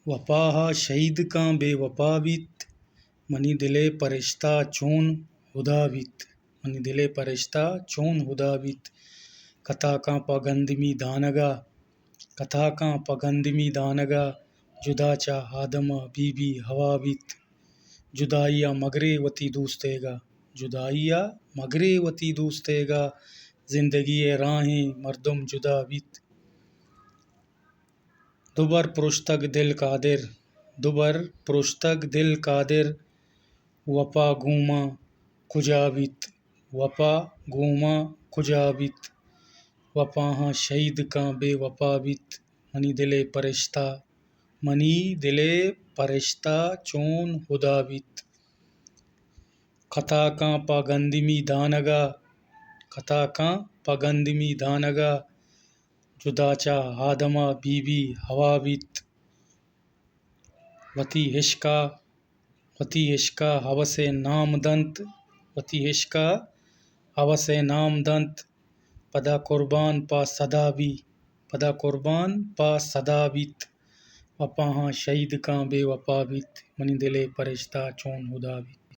وفاہا شہید کاں بے وفا بیت منی دلے پرشتہ چون ہدا بیت منی دلے پرشتہ چون ہدا بیت کتا کاں پگندمی دانگا کتا کاں پگندمی دانگا جدا چا آدما بی بی ہوا بیت جدائیہ مگرے وتی دوستے گا جدائیہ مگرے وتی دوستے گا زندگی راہیں مردم جدا بیت دوبر پرشتگ دل قادر دوبر پرشتگ دل قادر وفا گوماں کجا بیت وفا گوماں کجا بیت وفاہاں شہید کاں بے وفا بیت منی دلے پرشتہ چون ہدا بیت کتا کاں پگندمی دانگا کتا کاں پگندمی دانگا جدا چا آدما بی بی ہوا بیت وتی عشقا ہوس نام دنت پدا قربان پا صدا بیت وفاہاں شہید کاں بے وفا بیت منی دلے پرشتہ چون ہدا بیت